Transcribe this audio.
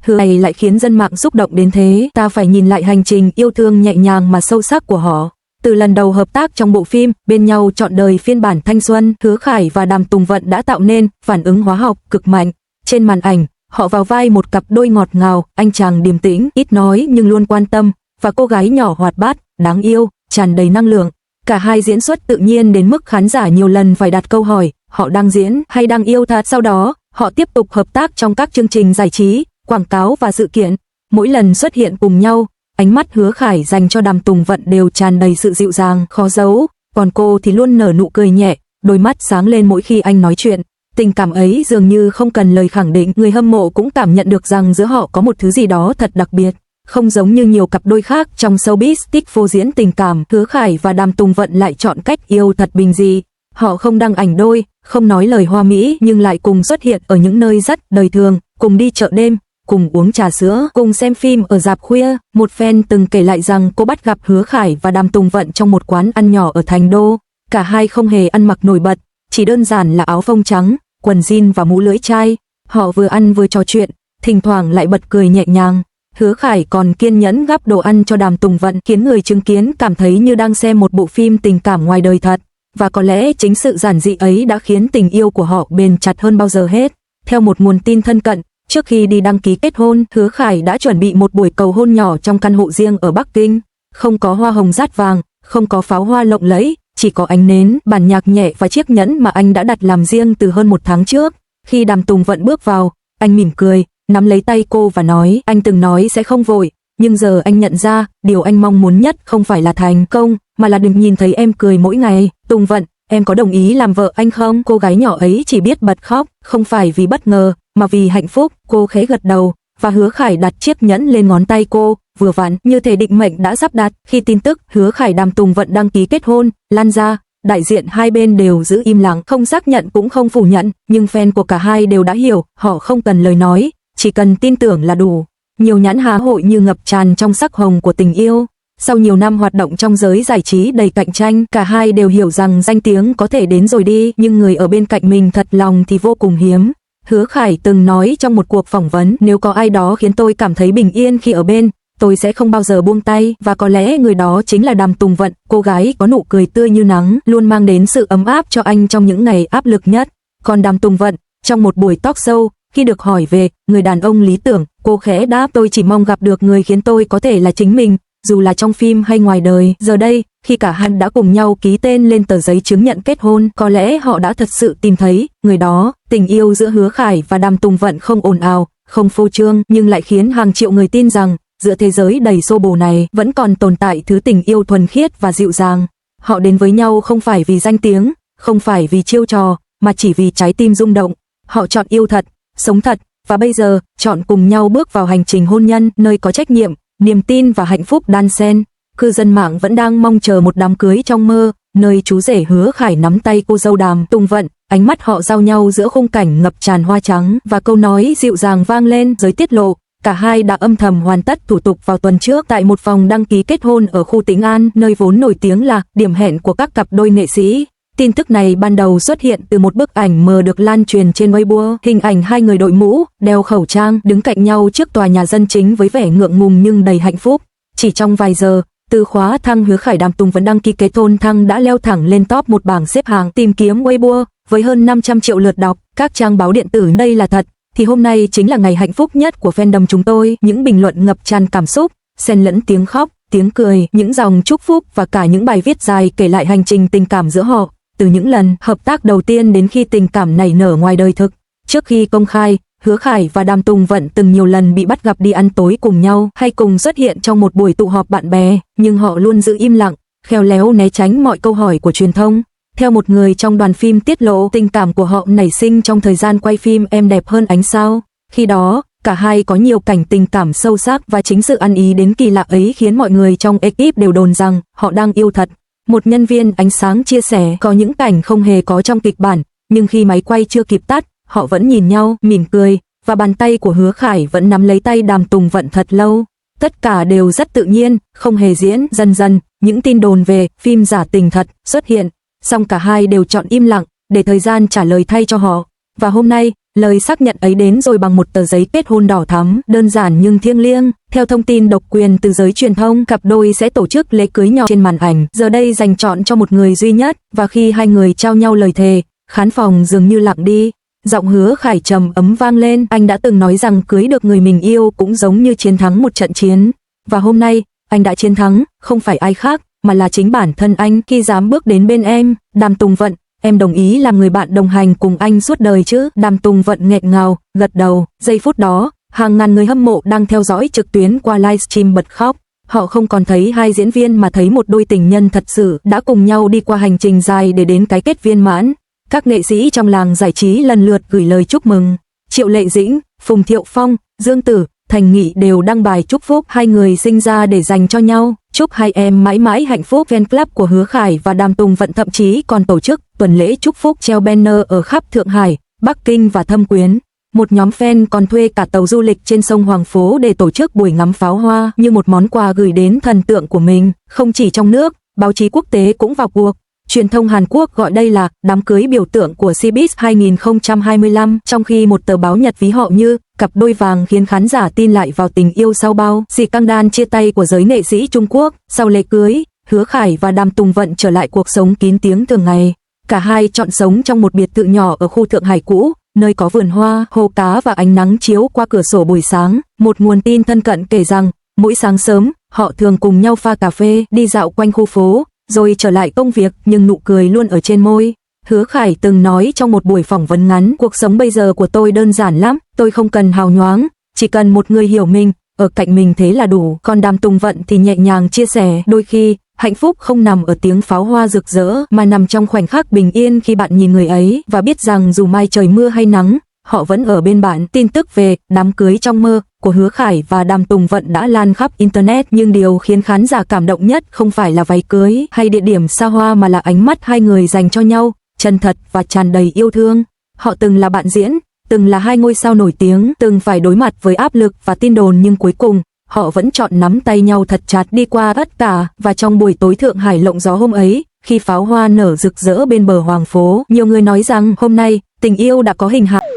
Hứa này lại khiến dân mạng xúc động đến thế. Ta phải nhìn lại hành trình yêu thương nhẹ nhàng mà sâu sắc của họ. Từ lần đầu hợp tác trong bộ phim Bên nhau trọn đời phiên bản thanh xuân, Hứa Khải và Đàm Tùng Vận đã tạo nên phản ứng hóa học cực mạnh. Trên màn ảnh, họ vào vai một cặp đôi ngọt ngào, anh chàng điềm tĩnh, ít nói nhưng luôn quan tâm, và cô gái nhỏ hoạt bát, đáng yêu, tràn đầy năng lượng. Cả hai diễn xuất tự nhiên đến mức khán giả nhiều lần phải đặt câu hỏi, họ đang diễn hay đang yêu thật? Sau đó, họ tiếp tục hợp tác trong các chương trình giải trí, quảng cáo và sự kiện. Mỗi lần xuất hiện cùng nhau, ánh mắt Hứa Khải dành cho Đàm Tùng Vận đều tràn đầy sự dịu dàng, khó giấu, còn cô thì luôn nở nụ cười nhẹ, đôi mắt sáng lên mỗi khi anh nói chuyện. Tình cảm ấy dường như không cần lời khẳng định, người hâm mộ cũng cảm nhận được rằng giữa họ có một thứ gì đó thật đặc biệt. Không giống như nhiều cặp đôi khác trong showbiz thích phô diễn tình cảm, Hứa Khải và Đàm Tùng Vận lại chọn cách yêu thật bình dị. Họ không đăng ảnh đôi, không nói lời hoa mỹ nhưng lại cùng xuất hiện ở những nơi rất đời thường, cùng đi chợ đêm, cùng uống trà sữa, cùng xem phim ở rạp khuya. Một fan từng kể lại rằng cô bắt gặp Hứa Khải và Đàm Tùng Vận trong một quán ăn nhỏ ở Thành Đô. Cả hai không hề ăn mặc nổi bật, chỉ đơn giản là áo phông trắng, quần jean và mũ lưỡi chai. Họ vừa ăn vừa trò chuyện, thỉnh thoảng lại bật cười nhẹ nhàng. Hứa Khải còn kiên nhẫn gắp đồ ăn cho Đàm Tùng Vận, khiến người chứng kiến cảm thấy như đang xem một bộ phim tình cảm ngoài đời thật. Và có lẽ chính sự giản dị ấy đã khiến tình yêu của họ bền chặt hơn bao giờ hết. Theo một nguồn tin thân cận, trước khi đi đăng ký kết hôn, Hứa Khải đã chuẩn bị một buổi cầu hôn nhỏ trong căn hộ riêng ở Bắc Kinh. Không có hoa hồng dát vàng, không có pháo hoa lộng lẫy, chỉ có ánh nến, bản nhạc nhẹ và chiếc nhẫn mà anh đã đặt làm riêng từ hơn một tháng trước. Khi Đàm Tùng Vận bước vào, anh mỉm cười, nắm lấy tay cô và nói, anh từng nói sẽ không vội, nhưng giờ anh nhận ra, điều anh mong muốn nhất không phải là thành công, mà là đừng nhìn thấy em cười mỗi ngày. Tùng Vận, em có đồng ý làm vợ anh không? Cô gái nhỏ ấy chỉ biết bật khóc, không phải vì bất ngờ, mà vì hạnh phúc. Cô khẽ gật đầu, và Hứa Khải đặt chiếc nhẫn lên ngón tay cô, vừa vặn như thể định mệnh đã sắp đặt. Khi tin tức Hứa Khải Đàm Tùng Vận đăng ký kết hôn lan ra, đại diện hai bên đều giữ im lặng, không xác nhận cũng không phủ nhận, nhưng fan của cả hai đều đã hiểu, họ không cần lời nói, chỉ cần tin tưởng là đủ. Nhiều nhãn hàng hội như ngập tràn trong sắc hồng của tình yêu. Sau nhiều năm hoạt động trong giới giải trí đầy cạnh tranh, cả hai đều hiểu rằng danh tiếng có thể đến rồi đi, nhưng người ở bên cạnh mình thật lòng thì vô cùng hiếm. Hứa Khải từng nói trong một cuộc phỏng vấn, nếu có ai đó khiến tôi cảm thấy bình yên khi ở bên, tôi sẽ không bao giờ buông tay, và có lẽ người đó chính là Đàm Tùng Vận. Cô gái có nụ cười tươi như nắng, luôn mang đến sự ấm áp cho anh trong những ngày áp lực nhất. Còn Đàm Tùng Vận, trong một buổi talk show, khi được hỏi về người đàn ông lý tưởng, cô khẽ đáp, tôi chỉ mong gặp được người khiến tôi có thể là chính mình, dù là trong phim hay ngoài đời. Giờ đây, khi cả hai đã cùng nhau ký tên lên tờ giấy chứng nhận kết hôn, có lẽ họ đã thật sự tìm thấy người đó. Tình yêu giữa Hứa Khải và Đàm Tùng Vận không ồn ào, không phô trương, nhưng lại khiến hàng triệu người tin rằng giữa thế giới đầy xô bồ này vẫn còn tồn tại thứ tình yêu thuần khiết và dịu dàng. Họ đến với nhau không phải vì danh tiếng, không phải vì chiêu trò, mà chỉ vì trái tim rung động. Họ chọn yêu thật, sống thật, và bây giờ chọn cùng nhau bước vào hành trình hôn nhân nơi có trách nhiệm, niềm tin và hạnh phúc đan xen. Cư dân mạng vẫn đang mong chờ một đám cưới trong mơ, nơi chú rể Hứa Khải nắm tay cô dâu Đàm Tùng Vận, ánh mắt họ giao nhau giữa khung cảnh ngập tràn hoa trắng, và câu nói dịu dàng vang lên. Giới tiết lộ, cả hai đã âm thầm hoàn tất thủ tục vào tuần trước tại một phòng đăng ký kết hôn ở khu Tĩnh An, nơi vốn nổi tiếng là điểm hẹn của các cặp đôi nghệ sĩ. Tin tức này ban đầu xuất hiện từ một bức ảnh mờ được lan truyền trên Weibo, hình ảnh hai người đội mũ, đeo khẩu trang, đứng cạnh nhau trước tòa nhà dân chính với vẻ ngượng ngùng nhưng đầy hạnh phúc. Chỉ trong vài giờ, từ khóa thăng Hứa Khải Đàm Tùng Vận đăng ký kết hôn thăng đã leo thẳng lên top một bảng xếp hạng tìm kiếm Weibo với hơn 500 triệu lượt đọc. Các trang báo điện tử đây là thật, thì hôm nay chính là ngày hạnh phúc nhất của fandom chúng tôi. Những bình luận ngập tràn cảm xúc, xen lẫn tiếng khóc, tiếng cười, những dòng chúc phúc và cả những bài viết dài kể lại hành trình tình cảm giữa họ, từ những lần hợp tác đầu tiên đến khi tình cảm nảy nở ngoài đời thực. Trước khi công khai, Hứa Khải và Đàm Tùng Vận từng nhiều lần bị bắt gặp đi ăn tối cùng nhau hay cùng xuất hiện trong một buổi tụ họp bạn bè, nhưng họ luôn giữ im lặng, khéo léo né tránh mọi câu hỏi của truyền thông. Theo một người trong đoàn phim tiết lộ, tình cảm của họ nảy sinh trong thời gian quay phim Em đẹp hơn ánh sao. Khi đó, cả hai có nhiều cảnh tình cảm sâu sắc, và chính sự ăn ý đến kỳ lạ ấy khiến mọi người trong ekip đều đồn rằng họ đang yêu thật. Một nhân viên ánh sáng chia sẻ, có những cảnh không hề có trong kịch bản, nhưng khi máy quay chưa kịp tắt, họ vẫn nhìn nhau, mỉm cười, và bàn tay của Hứa Khải vẫn nắm lấy tay Đàm Tùng Vận thật lâu. Tất cả đều rất tự nhiên, không hề diễn. Dần dần, những tin đồn về phim giả tình thật xuất hiện, song cả hai đều chọn im lặng, để thời gian trả lời thay cho họ. Và hôm nay, Lời xác nhận ấy đến rồi bằng một tờ giấy kết hôn đỏ thắm, đơn giản nhưng thiêng liêng. Theo thông tin độc quyền từ giới truyền thông, cặp đôi sẽ tổ chức lễ cưới nhỏ trên màn ảnh, giờ đây dành chọn cho một người duy nhất, và khi hai người trao nhau lời thề, khán phòng dường như lặng đi. Giọng Hứa Khải trầm ấm vang lên, anh đã từng nói rằng cưới được người mình yêu cũng giống như chiến thắng một trận chiến. Và hôm nay, anh đã chiến thắng, không phải ai khác, mà là chính bản thân anh khi dám bước đến bên em. Đàm Tùng Vận, em đồng ý làm người bạn đồng hành cùng anh suốt đời chứ? Đàm Tùng Vận nghẹn ngào, gật đầu. Giây phút đó, hàng ngàn người hâm mộ đang theo dõi trực tuyến qua livestream bật khóc. Họ không còn thấy hai diễn viên mà thấy một đôi tình nhân thật sự đã cùng nhau đi qua hành trình dài để đến cái kết viên mãn. Các nghệ sĩ trong làng giải trí lần lượt gửi lời chúc mừng. Triệu Lệ Dĩnh, Phùng Thiệu Phong, Dương Tử, Thành Nghị đều đăng bài chúc phúc hai người sinh ra để dành cho nhau. Chúc hai em mãi mãi hạnh phúc. Fan club của Hứa Khải và Đàm Tùng Vận thậm chí còn tổ chức tuần lễ chúc phúc treo banner ở khắp Thượng Hải, Bắc Kinh và Thâm Quyến. Một nhóm fan còn thuê cả tàu du lịch trên sông Hoàng Phố để tổ chức buổi ngắm pháo hoa như một món quà gửi đến thần tượng của mình. Không chỉ trong nước, báo chí quốc tế cũng vào cuộc. Truyền thông Hàn Quốc gọi đây là đám cưới biểu tượng của Cbiz 2025, trong khi một tờ báo Nhật ví họ như cặp đôi vàng khiến khán giả tin lại vào tình yêu sau bao scandal chia tay của giới nghệ sĩ Trung Quốc. Sau lễ cưới, Hứa Khải và Đàm Tùng Vận trở lại cuộc sống kín tiếng thường ngày. Cả hai chọn sống trong một biệt thự nhỏ ở khu Thượng Hải cũ, nơi có vườn hoa, hồ cá và ánh nắng chiếu qua cửa sổ buổi sáng. Một nguồn tin thân cận kể rằng, mỗi sáng sớm, họ thường cùng nhau pha cà phê, đi dạo quanh khu phố, rồi trở lại công việc, nhưng nụ cười luôn ở trên môi. Hứa Khải từng nói trong một buổi phỏng vấn ngắn, cuộc sống bây giờ của tôi đơn giản lắm, tôi không cần hào nhoáng, chỉ cần một người hiểu mình, ở cạnh mình thế là đủ. Còn Đàm Tùng Vận thì nhẹ nhàng chia sẻ, đôi khi, hạnh phúc không nằm ở tiếng pháo hoa rực rỡ, mà nằm trong khoảnh khắc bình yên khi bạn nhìn người ấy, và biết rằng dù mai trời mưa hay nắng, họ vẫn ở bên bạn. Tin tức về đám cưới trong mơ của Hứa Khải và Đàm Tùng Vận đã lan khắp Internet, nhưng điều khiến khán giả cảm động nhất không phải là váy cưới hay địa điểm xa hoa mà là ánh mắt hai người dành cho nhau, chân thật và tràn đầy yêu thương. Họ từng là bạn diễn, từng là hai ngôi sao nổi tiếng, từng phải đối mặt với áp lực và tin đồn, nhưng cuối cùng, họ vẫn chọn nắm tay nhau thật chặt đi qua tất cả. Và trong buổi tối Thượng Hải lộng gió hôm ấy, khi pháo hoa nở rực rỡ bên bờ Hoàng Phố, nhiều người nói rằng hôm nay, tình yêu đã có hình hài.